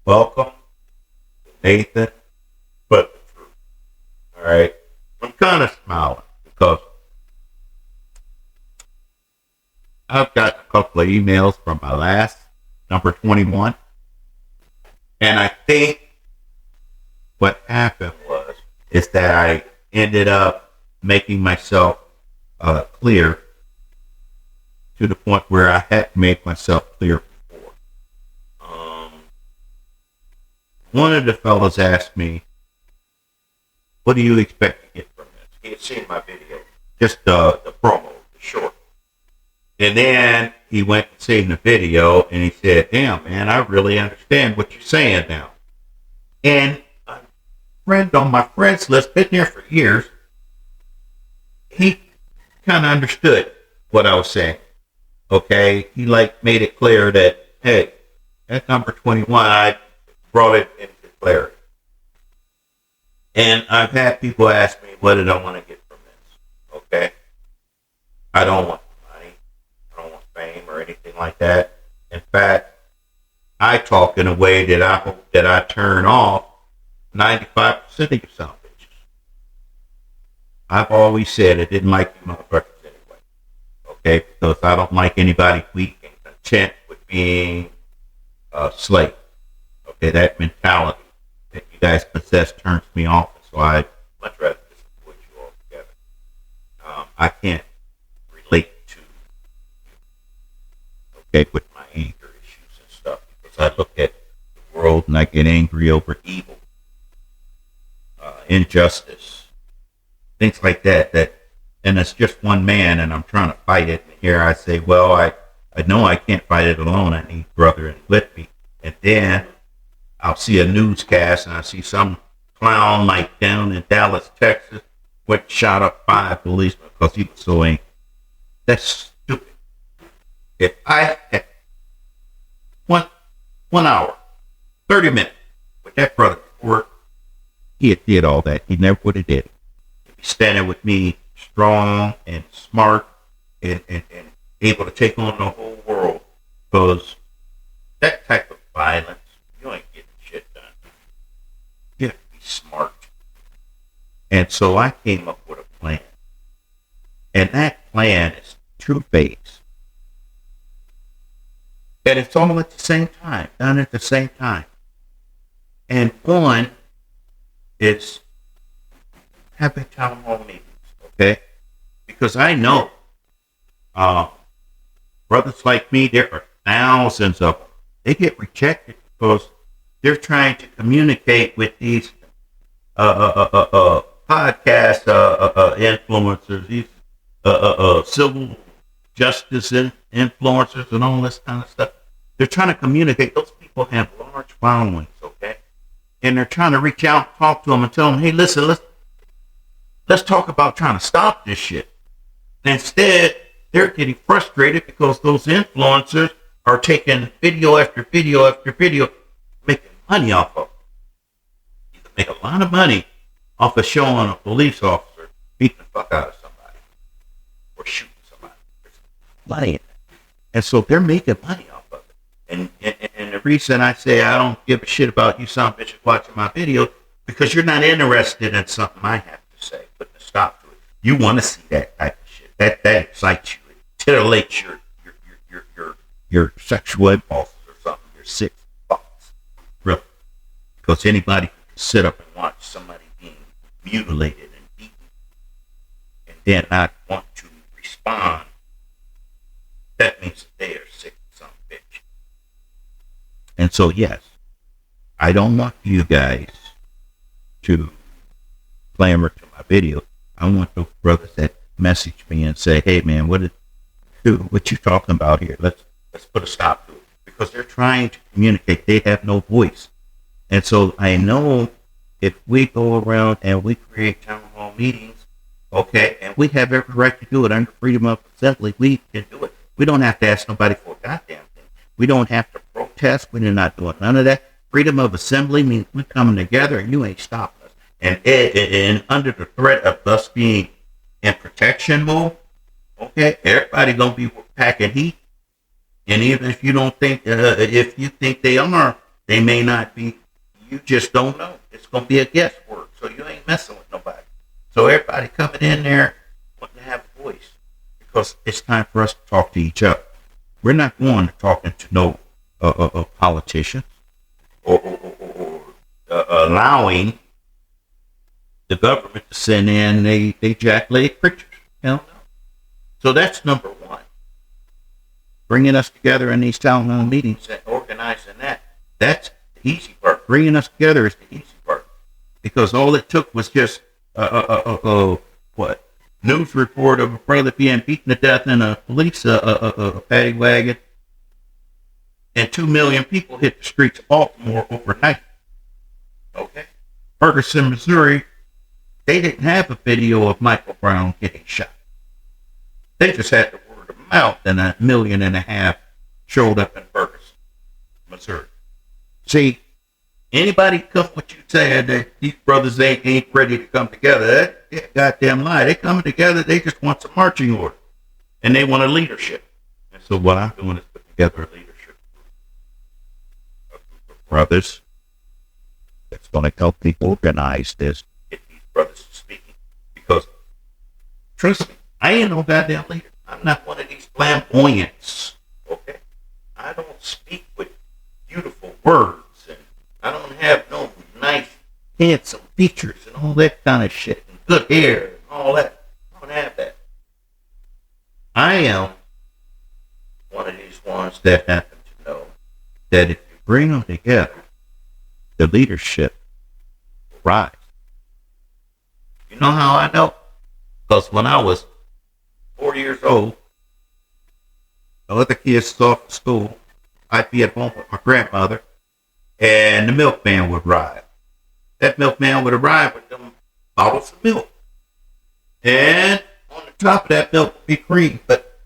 Welcome, Nathan. But the truth. All right. I'm kind of smiling because I've got a couple of emails from my last number 21. And I think what happened is that I ended up making myself clear to the point where I had to make myself clear before. One of the fellas asked me, what do you expect to get from this? He had seen my video, just the promo, the short. And then he went and seen the video and he said, damn, man, I really understand what you're saying now. And a friend on my friends list, been there for years, he kind of understood what I was saying. Okay, he made it clear that, hey, at number 21, I brought it into clarity. And I've had people ask me, what did I want to get from this? Okay, I don't want money, I don't want fame or anything like that. In fact, I talk in a way that I hope that I turn off 95% of you son of bitches. I've always said I didn't like you motherfuckers. Okay, because I don't like anybody weak and content with being a slave. Okay, that mentality that you guys possess turns me off, so I much rather just avoid you altogether. I can't relate to you, okay, with my anger issues and stuff, because I look at the world and I get angry over evil, injustice, things like that. And it's just one man, and I'm trying to fight it. And here I say, well, I know I can't fight it alone. I need brethren with me. And then I'll see a newscast, and I see some clown like down in Dallas, Texas, shot up 5 policemen because he was so angry. That's stupid. If I had one hour, 30 minutes with that brother before he had did all that, he never would have did it. He'd be standing with me, strong and smart and able to take on the whole world, because that type of violence, you ain't getting shit done. You have to be smart. And so I came up with a plan. And that plan is truth-based. And it's all at the same time, done at the same time. And one is having town hall meetings. Okay, because I know brothers like me, there are thousands of them. They get rejected because they're trying to communicate with these podcast influencers, these civil justice influencers, and all this kind of stuff. They're trying to communicate. Those people have large followings, okay, and they're trying to reach out, talk to them, and tell them, hey, listen, let's talk about trying to stop this shit. Instead, they're getting frustrated because those influencers are taking video after video after video, making money off of it. You can make a lot of money off of showing a police officer beating the fuck out of somebody or shooting somebody. There's money in it. And so they're making money off of it. And the reason I say I don't give a shit about you son of bitches watching my video, because you're not interested in something I have to say, putting a stop to it. You want to see that type of shit. That excites you. It titillates your sexual impulses or something, your sick thoughts. Really. Because anybody can sit up and watch somebody being mutilated and beaten and then not want to respond. That means that they are sick son of a bitch. And so yes, I don't want you guys to clamor to my video. I want those brothers that message me and say, hey man, what you talking about here? Let's put a stop to it. Because they're trying to communicate. They have no voice. And so I know if we go around and we create town hall meetings, okay, and we have every right to do it under freedom of assembly, we can do it. We don't have to ask nobody for a goddamn thing. We don't have to protest. We're not doing none of that. Freedom of assembly means we're coming together and you ain't stopping us. And under the threat of us being in protection mode, okay, everybody gonna be packing heat. And even if you don't think, if you think they are They may not be. You just don't know. It's going to be a guesswork. So you ain't messing with nobody. So everybody coming in there wanting to have a voice because it's time for us to talk to each other. We're not going to talking to no politicians or allowing the government to send in they jackleg preachers. Hell no. So that's number one. Bringing us together in these town hall meetings and organizing that. That's the easy part. Bringing us together is the easy part. Because all it took was just what? News report of a brother being beaten to death in a police paddy wagon. And 2 million people hit the streets of Baltimore overnight. Okay? Ferguson, Missouri, they didn't have a video of Michael Brown getting shot. They just had the word of mouth, and 1.5 million showed up in Ferguson, Missouri. See, anybody come with you saying that these brothers ain't ready to come together, that's a goddamn lie. They coming together, they just want some marching order. And they want a leadership. And so what I'm doing is put together a leadership group of brothers that's going to help me organize this, get these brothers speaking. Because, trust me, I ain't no goddamn leader. I'm not one of these flamboyants, okay? I don't speak with beautiful words, and I don't have no nice, handsome features and all that kind of shit, and good hair and all that. I don't have that. I am one of these ones that happen to know that if you bring them together, the leadership will rise. You know how I know? Because when I was 4 years old, the other kids off to school, I'd be at home with my grandmother, and the milkman would arrive. That milkman would arrive with them bottles of milk. And on the top of that milk would be cream. But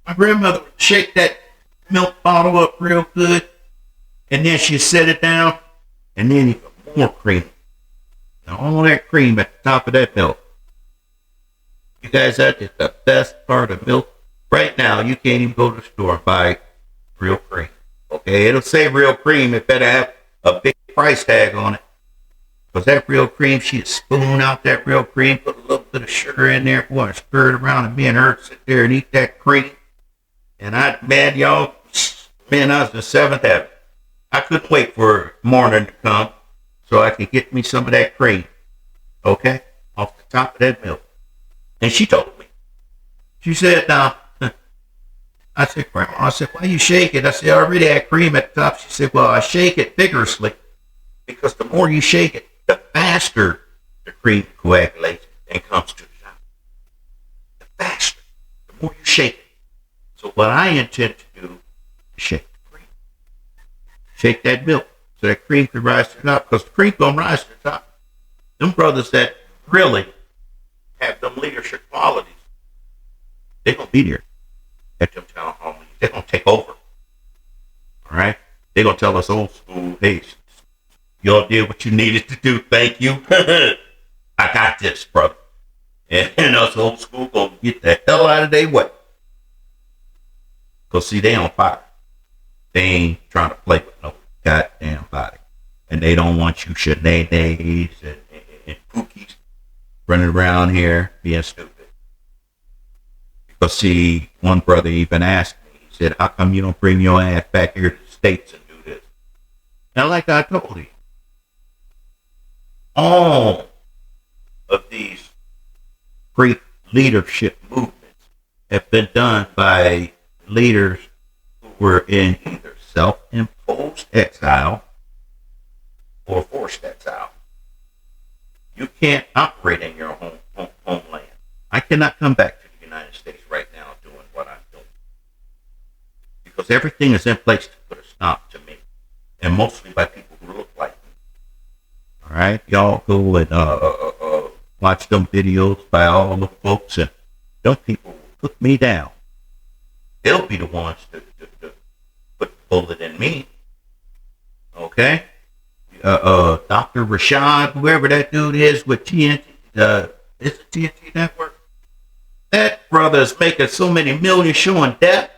my grandmother would shake that milk bottle up real good, and then she'd set it down, and then even more cream. And all that cream at the top of that milk. You guys, that is the best part of milk. Right now, you can't even go to the store and buy real cream. Okay, it'll say real cream. It better have a big price tag on it. Because that real cream, she'd spoon out that real cream, put a little bit of sugar in there, boy, and stir it around, and me and her sit there and eat that cream. And I was in the seventh heaven. I couldn't wait for morning to come so I could get me some of that cream. Okay? Off the top of that milk. And she told me. She said, now, I said, Grandma, I said, why you shake it? I said, I already had cream at the top. She said, well, I shake it vigorously because the more you shake it, the faster the cream coagulates and comes to the top. The faster, the more you shake it. So what I intend to do is shake the cream. Shake that milk so that cream can rise to the top because the cream going to rise to the top. Them brothers that really have them leadership qualities, they're going to be there at them town hall meetings. They're going to take over. All right? They're going to tell us old school, hey, y'all did what you needed to do. Thank you. I got this, brother. And us old school going to get the hell out of their way. Because, see, they on fire. They ain't trying to play with no goddamn body. And they don't want you shenanigans and pookies running around here being stupid. Because, see, one brother even asked me, he said, how come you don't bring your ass back here to the States and do this? And like I told you, all of these great leadership movements have been done by leaders who were in either self-imposed exile or forced exile. You can't operate in your homeland. I cannot come back to the United States right now doing what I'm doing. Because everything is in place to put a stop to me. And mostly by people who look like me. All right? Y'all go and watch them videos by all the folks, and those people will put me down. They'll be the ones to put the bullet in me. Okay? Dr. Rashad, whoever that dude is with TNT, is it TNT Network? That brother is making so many millions showing death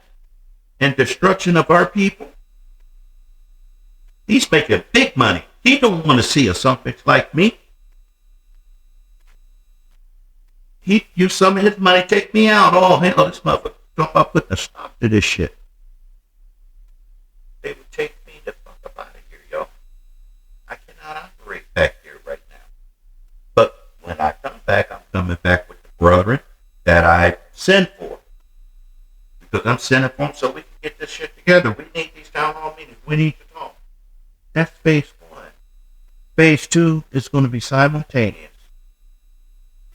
and destruction of our people. He's making big money. He don't want to see a some bitch like me. He use some of his money, take me out. Oh, hell, this motherfucker. Talk about putting a stop to this shit. They would take me the fuck up out of here, yo. I cannot operate back here right now. But when I come back, I'm coming back with the brethren that I sent for. Because I'm sending for them so we can get this shit together. We need these town hall meetings. We need to talk. That's phase 1. Phase 2 is going to be simultaneous.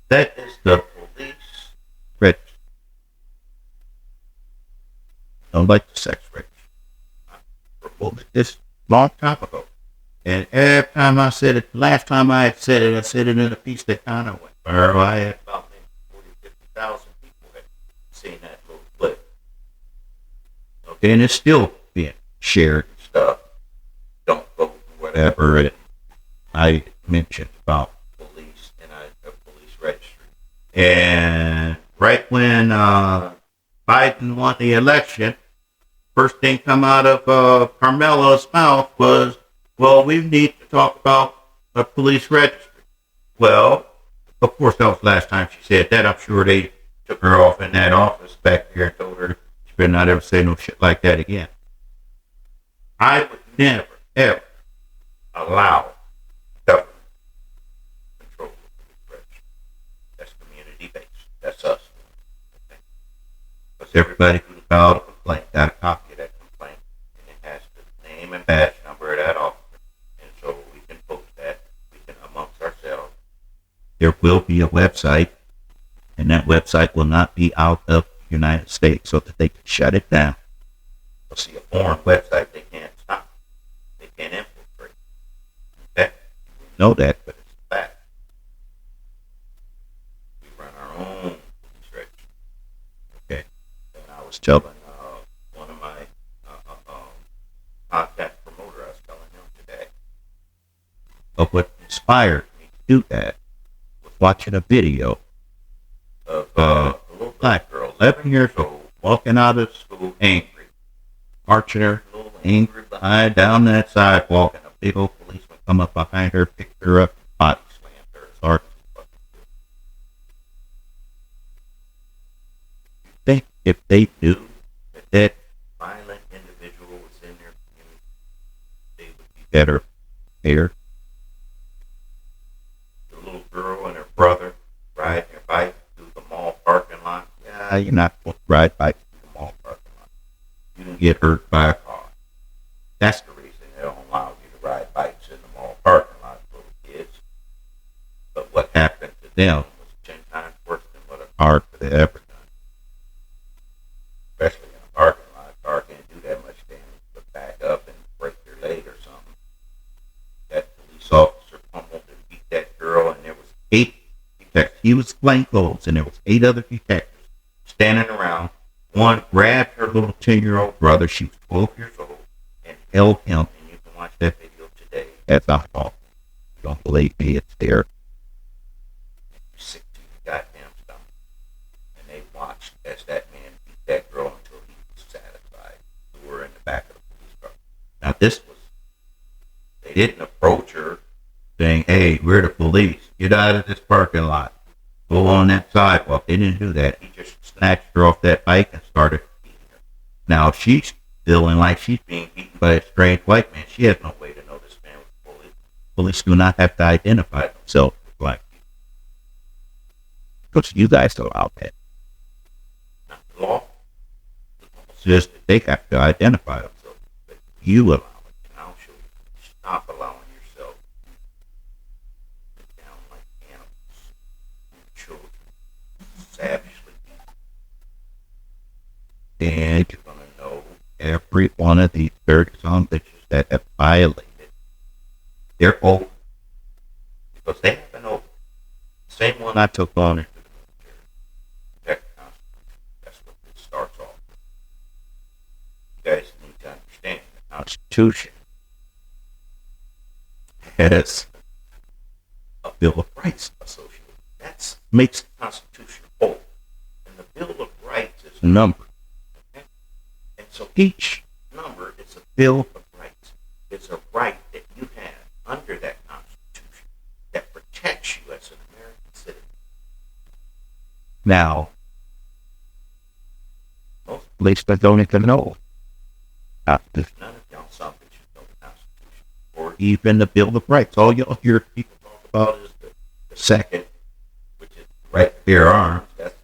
That is the police register. Don't like the sex register. I proposed this long time ago. And every time I said it, last time I had said it, I said it in a piece that kind of went viral. I had about maybe 40, 50,000 people had seen that little clip. Okay, and it's still being shared and stuff. Don't vote or whatever. And I mentioned about police and a police registry. And right when Biden won the election, first thing come out of Carmela's mouth was, well, we need to talk about a police registry. Well, of course, that was the last time she said that. I'm sure they took her off in that office back there and told her she better not ever say no shit like that again. I would never, ever allow government control of the police registry. That's community-based. That's us. Okay? Because everybody who's filed a complaint got a copy of that complaint, and it has the name and badge number of that officer. And so we can post that. We can amongst ourselves. There will be a website, and that website will not be out of the United States so that they can shut it down. They'll see a foreign website they can't stop. They can't infiltrate. Okay? We know that, but it's a fact. We run our own police registry. Okay? And I was telling one of my contact promoter, I was telling him today, of what inspired me to do that was watching a video of a little black girl, 11 years old, walking out of school angry, marching her little angry behind down that sidewalk, and a big old policeman come up behind her, picked her up, body slammed her as hard as he fucking could. Think if they knew that that violent individual was in their community, they would be better prepared. The little girl and her brother riding their bike through the mall parking lot. Yeah, you're not supposed to ride bikes through the mall parking lot. You can get hurt by a car. That's the reason they don't allow you to ride bikes in the mall parking lot for the kids. But what happened to them was 10 times worse than what a car could have ever done. Especially in a parking lot. A car can't do that much damage but back up and break your leg or something. That police officer pummeled and beat that girl, and there was 8 detectives. He was plainclothes, and there was 8 other detectives standing around. One grabbed her little 10-year-old brother. She was 12 years old, and held him. And you can watch that video today. That's not fault. You don't believe me? It's there. You're sick to your goddamn stomach. And they watched as that man beat that girl until he was satisfied. Who were in the back of the police car. Now this was. They didn't approach her saying, "Hey, we're the police. Get out of this parking lot. Go on that sidewalk." They didn't do that. He just snatched her off that bike and started beating her. Now she's feeling like she's being beaten by a strange white man. She has no way to know this man was a police. Police do not have to identify themselves as black people. Because you guys allow that. Not the law. The law says that they have to identify themselves. But you allow it. And I'll show you. Stop allowing yourself to get down like animals. Children. Savagely. And you're going to know every one of these 30-some bitches that have violated their oath. Because they have an oath. Same one I took on into the military. Protect the Constitution. That's what it starts off with. You guys need to understand the Constitution has a Bill of Rights associated. That makes the Constitution whole. And the Bill of Rights is numbered. Okay? And so each number is a Bill of Rights. It's a right Now, most policemen don't even know about this. None of y'all something should know the Constitution or even the Bill of Rights. All you'll hear people talk about is the second, which is the right to bear arms. That's,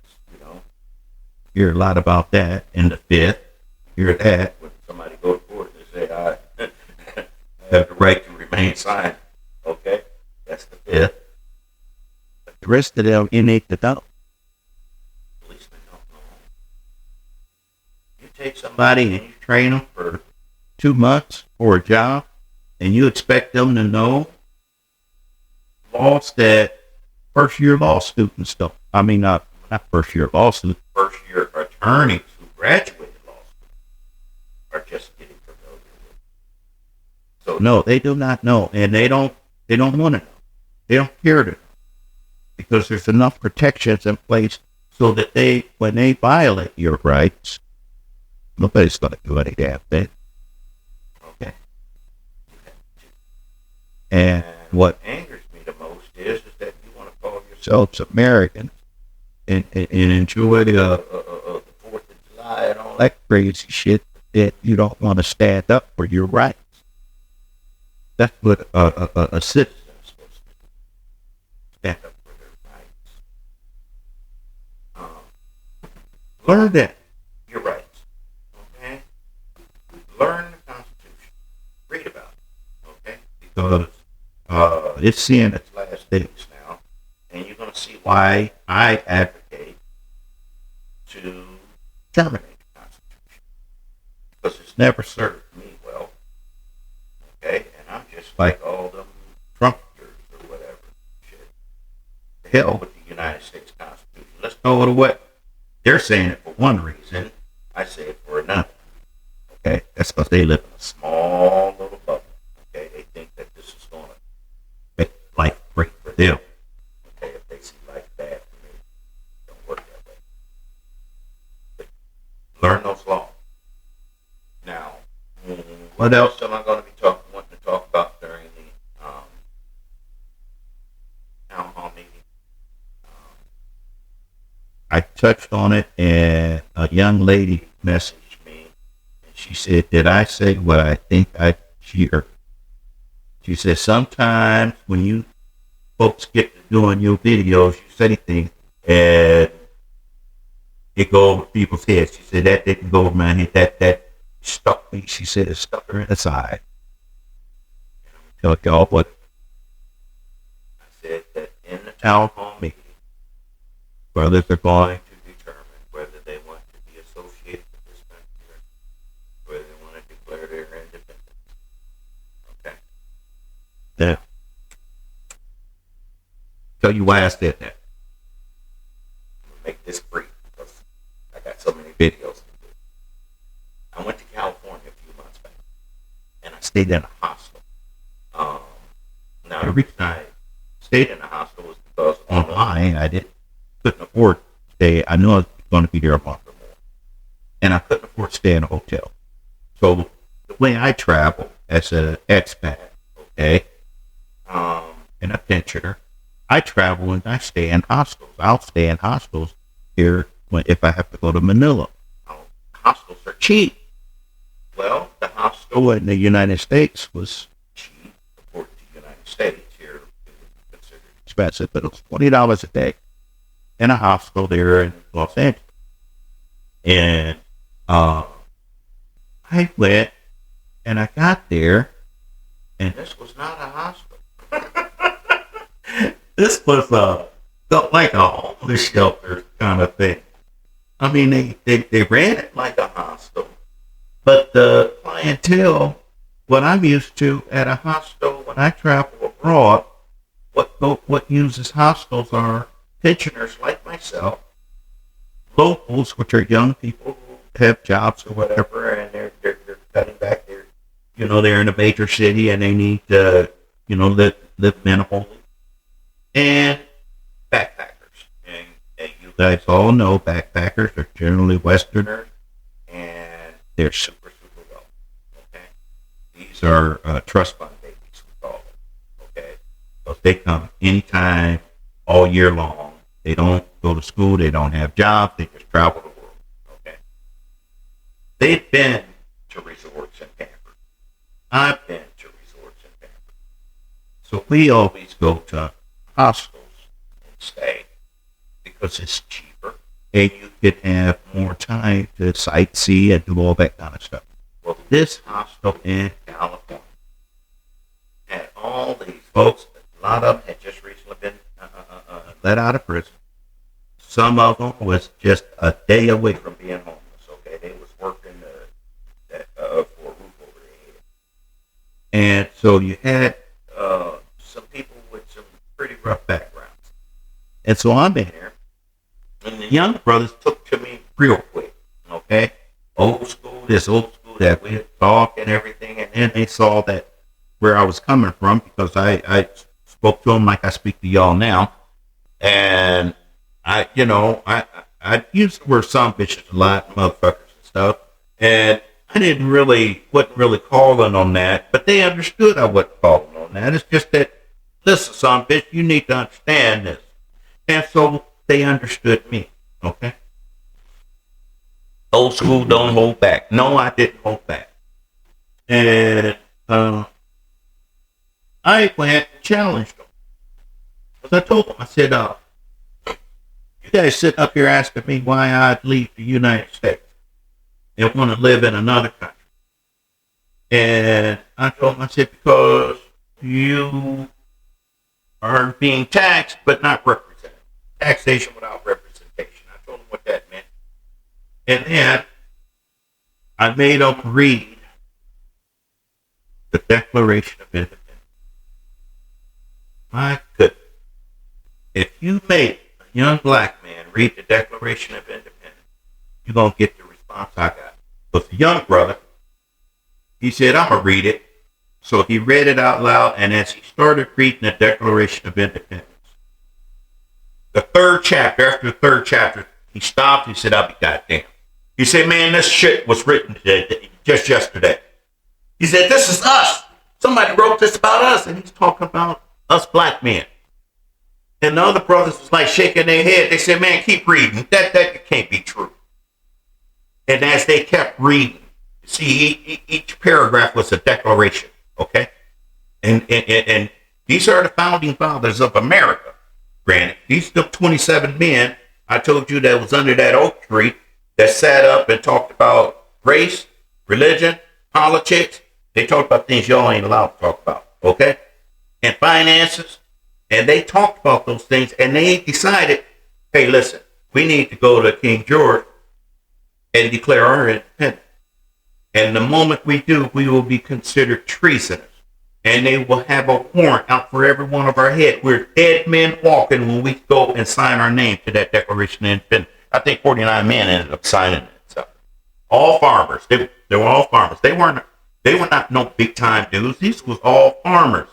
hear a lot about that. And the fifth, hear that when somebody goes to court and they say, I have the right to remain silent. Okay, that's the fifth. But the rest of them, you need to know. Policemen don't know. You take somebody and you train them for 2 months for a job, and you expect them to know laws that first year law students don't. I mean, not first year law students, first year attorneys who graduated law students are just getting familiar with. So no, they do not know, and they don't want to know. They don't care to know, because there's enough protections in place so that when they violate your rights, nobody's going to do any damn thing. Okay. And what angers me the most is that you want to call yourselves Americans and enjoy the 4th of July and all that crazy shit, that you don't want to stand up for your rights. That's what a citizen is supposed to do. Stand up for their rights. Learn that. Your rights. Okay? Learn the Constitution. Read about it. Okay? Because it's seeing its last days now, and you're going to see why I advocate to terminate the Constitution, because it's never served me well. Okay, and I'm just like all them Trumpsters or whatever shit. The hell with the United States Constitution. Let's throw it away. They're saying it for one reason. I say it for another. Okay, that's because they live in a small little bubble. Okay, they think that this is going to make life great for them. Okay, if they see life bad for me, it don't work that way. But learn those laws. Now, what else am I going to be wanting to talk about during the town hall meeting? I touched on it, and a young lady messaged me, and she said, did I say what I think I hear? She said, sometimes when you folks get to doing your videos, you say things, and it go over people's heads. She said, that didn't go over my head. That stuck me. She said, it stuck her in the side. Tell y'all what I said, that in the town hall meeting, brothers are going to determine whether they want to be associated with this country, or whether they want to declare their independence. Okay. Now, tell you why I said that. I'm going to make this brief because I got so many videos to do. I went to California a few months back, and I stayed in a hostel. Now, the reason I stayed in a hostel was because online I couldn't afford to stay. I knew I was going to be there a month or more, and I couldn't afford to stay in a hotel. So the way I travel as an expat, okay, and a pensioner, I travel and I stay in hostels. I'll stay in hostels here if I have to go to Manila. Hostels are cheap. Well, the hostel in the United States was cheap, according to the United States. Here it was considered expensive, but it was $20 a day in a hostel there in Los Angeles. And I went and I got there, and this was not a hostel. This was felt like a homeless shelter kind of thing. I mean, they ran it like a hostel, but the clientele, what I'm used to at a hostel when I travel abroad, what uses hostels are pensioners like myself, locals, which are young people who have jobs or whatever, and they're cutting back. They're in a major city and they need to, live minimally. And backpackers, and you guys all know backpackers are generally Westerners, and they're super wealthy. Okay, these are trust fund babies, we call them. Okay, because they come anytime, all year long, They don't go to school. They don't have jobs. They just travel the world. Okay. They've been to resorts and campers. I've been to resorts and campers. So we always go to hostels and stay because it's cheaper and you can have more time to sightsee and do all that kind of stuff. Well, this hostel in California had all these folks. A lot of them had just recently been let out of prison. Some of them was just a day away from being homeless. Okay, they was working for a roof over their head, and so you had some people with some pretty rough backgrounds. And so I'm in there, and the young brothers took to me real quick. Okay, old school, that way of talk and everything, and then they saw that where I was coming from because I spoke to them like I speak to y'all now, and I use the word some bitches a lot, motherfuckers and stuff, and I wasn't really calling on that, but they understood I wasn't calling on that. It's just that, listen, some bitch, you need to understand this, and so they understood me. Okay, old school, don't hold back. No, I didn't hold back, and I went and challenged them. Because I told them, I said, you guys sitting up here asking me why I'd leave the United States and want to live in another country. And I told them, I said, because you are being taxed but not represented. Taxation without representation. I told them what that meant. And then I made them read the Declaration of Independence. My goodness. If you make a young black man read the Declaration of Independence, you're going to get the response I got. But the young brother, he said, I'm going to read it. So he read it out loud, and as he started reading the Declaration of Independence, after the third chapter, he stopped, he said, I'll be goddamn. He said, man, this shit was written just yesterday. He said, this is us. Somebody wrote this about us, and he's talking about us black men. And the other brothers was like shaking their head. They said, man, keep reading. That can't be true. And as they kept reading, see, each paragraph was a declaration, okay? And these are the founding fathers of America. Granted, these are the 27 men I told you that was under that oak tree that sat up and talked about race, religion, politics. They talked about things y'all ain't allowed to talk about, okay? And finances, and they talked about those things, and they decided, hey, listen, we need to go to King George and declare our independence. And the moment we do, we will be considered treasoners, and they will have a warrant out for every one of our heads. We're dead men walking when we go and sign our name to that Declaration of Independence. I think 49 men ended up signing it. So, all farmers. They were all farmers. They were not no big time dudes. These was all farmers.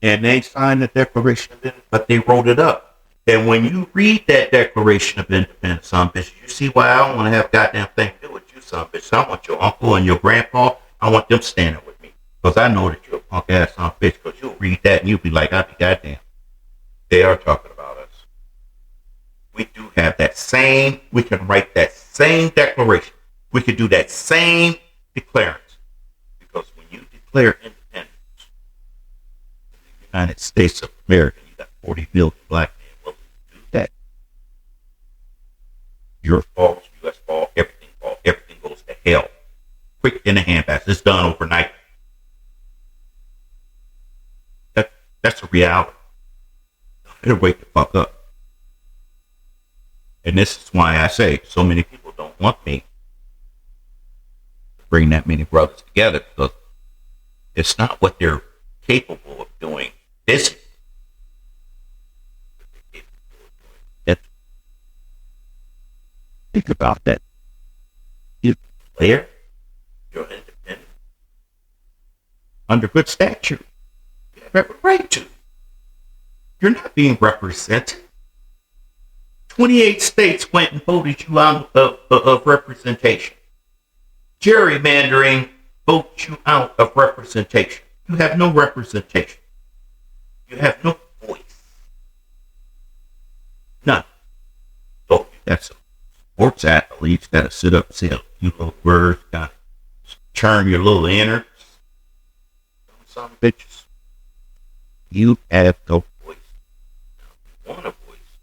And they signed the Declaration of Independence, but they wrote it up. And when you read that Declaration of Independence, son bitch, you see why I don't want to have goddamn thing to do with you, son bitch. I want your uncle and your grandpa, I want them standing with me. Because I know that you're a punk ass son bitch, because you'll read that and you'll be like, I'll be goddamn. They are talking about us. We do have that same, we can write that same declaration. We can do that same declarance. Because when you declare independence, United States of America, you got 40 million black men willing to do that. Your falls, U.S. fall, everything goes to hell. Quick in the handbasket. It's done overnight. That's a reality. Better wake the fuck up. And this is why I say so many people don't want me to bring that many brothers together, because it's not what they're capable of doing. This think about that. You declare you're independent under good statute. You have every right to. You're not being represented. 28 states went and voted you out of representation. Gerrymandering votes you out of representation. You have no representation. You have no voice. got some sports athletes got to sit up and say a few little words, got to turn your little innards. Some bitches. You have no voice. You want a voice.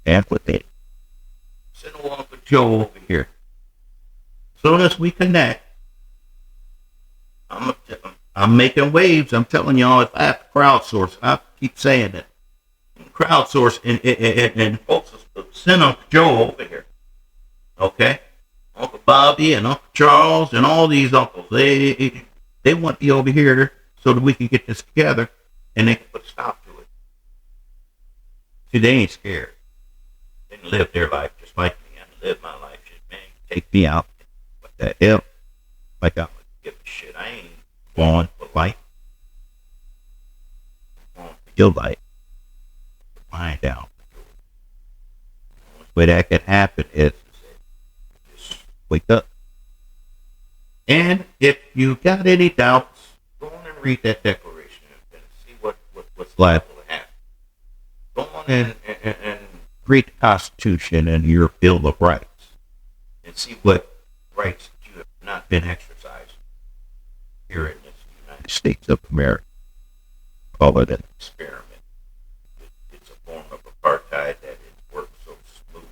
And with it. Send along with Joe over here. As soon as we connect, I'm making waves. I'm telling y'all, if I have to crowdsource, I keep saying that. Crowdsource and folks send Uncle Joe over here. Okay? Uncle Bobby and Uncle Charles and all these uncles. They want me over here so that we can get this together and they can put a stop to it. See, they ain't scared. They can live their life just like me. I live my life. Shit, man, take me out. What the hell? Like I'm gonna give a shit. I ain't going for life. I'm going for your life. Find out. The only way that can happen is just wake up. And if you got any doubts, go on and read that declaration and see what's liable to happen. Go on and read the Constitution and your Bill of Rights and see what rights you have not been exercised here in this United States of America. Call it an experiment. It's a form of apartheid that has worked so smooth.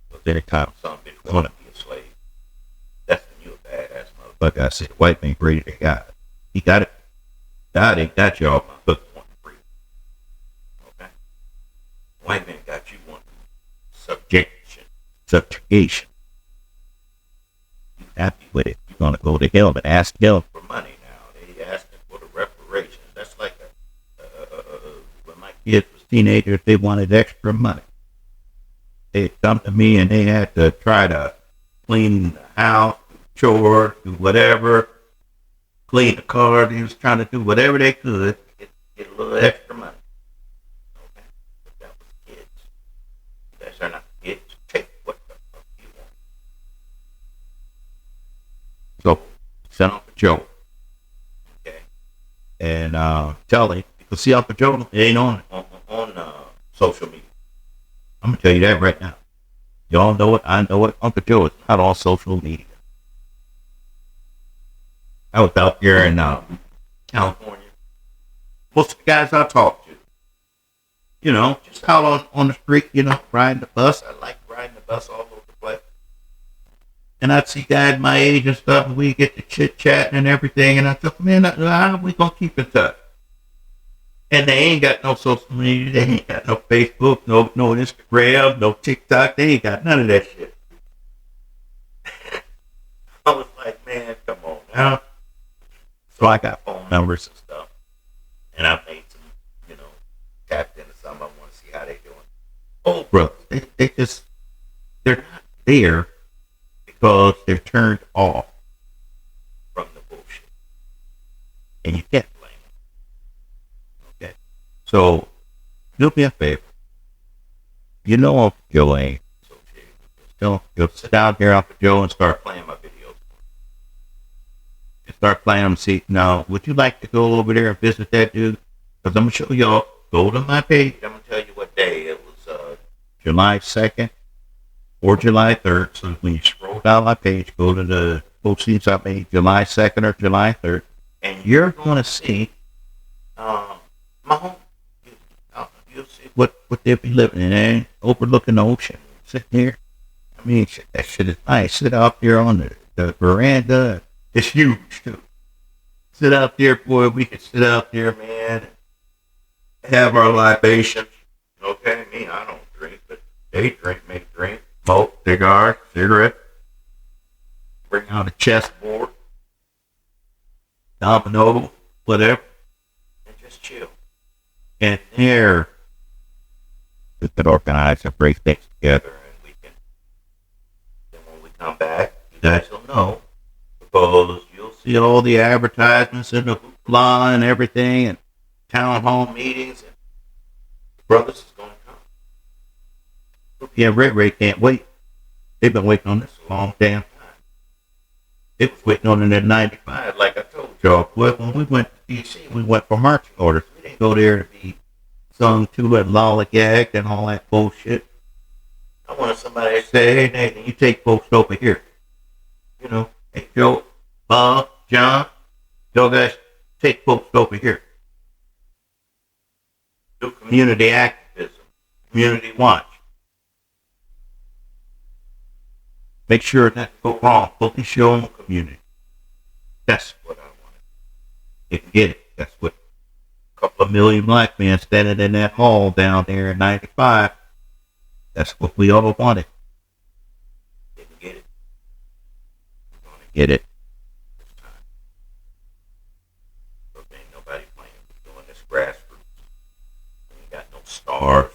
But anytime some bitch want to be a slave, that's when you a badass motherfucker. I said, white man greater than God. He got it. God ain't got you off my hook wanting freedom. Okay? White man got you wanting subjugation. You happy with it? You're gonna go to hell and ask him for money now. They asking for the reparations. That's like when my kids was teenagers, they wanted extra money. They'd come to me and they had to try to clean the house, chore, do whatever, clean the car. They was trying to do whatever they could to get a little extra money. Okay, but that was kids. You guys are not kids. Take what the fuck you want. So, send Uncle Joe. Okay, and tell him, because see, Uncle Joe ain't on social media. I'm gonna tell you that right now. Y'all know it. I know it. Uncle Joe is not on social media. I was out here in California. Most of the guys I talked to, you know, just out on the street, you know, riding the bus. I like riding the bus all over the place. And I'd see guys my age and stuff, and we get to chit-chatting and everything. And I thought, man, how we gonna keep in touch? And they ain't got no social media. They ain't got no Facebook, no Instagram, no TikTok. They ain't got none of that shit. I was like, man, come on now. So I got phone numbers and stuff. And I made some, you know, tapped into some. I want to see how they doing. Oh, bro, they're not there because they're turned off from the bullshit. And you can't blame them. Okay? So, do me a favor. You know Uncle Joe ain't associated with this. You'll sit down here, Uncle Joe, and start playing my videos. And start playing them. See, now, would you like to go over there and visit that dude? Because I'm going to show y'all. Go to my page. I'm going to tell you what day. It was July 2nd or July 3rd. So when you scroll down my page, go to the postings I made July 2nd or July 3rd. And you're going to see my home. You'll see what they'll be living in, and overlooking the ocean. Sitting here. I mean, that shit is nice. Sit out there on the veranda. It's huge, too. Sit out there, boy. We can sit out there, man. Have our libations. Okay? Me, I don't drink, but they drink, make drink. Smoke, cigar, cigarette. Bring out a chessboard. Domino, whatever. And just chill. And there, we could organize and break things together, and we can. Then when we come back, you guys will know, because you'll see all the advertisements and the hoopla and everything, and town hall meetings, and brothers is going to come. Yeah, Ray can't wait. They've been waiting on this a long damn time. They was waiting on it in '95, like I told y'all. When we went to D.C., we went for marching orders. We didn't go there to be sung to and lollygagged and all that bullshit. I wanted somebody to say, hey, Nathan, you take folks over here. You know, hey, Joe, Bob, John, y'all guys take folks over here. Do community activism, community watch. Make sure it doesn't go wrong. Focus your own community. That's what I wanted. You can get it. That's what a couple of million black men standing in that hall down there in 95. That's what we all wanted. Didn't get it. We're going to get it this time. But ain't nobody playing. We're doing this grassroots. We ain't got no stars.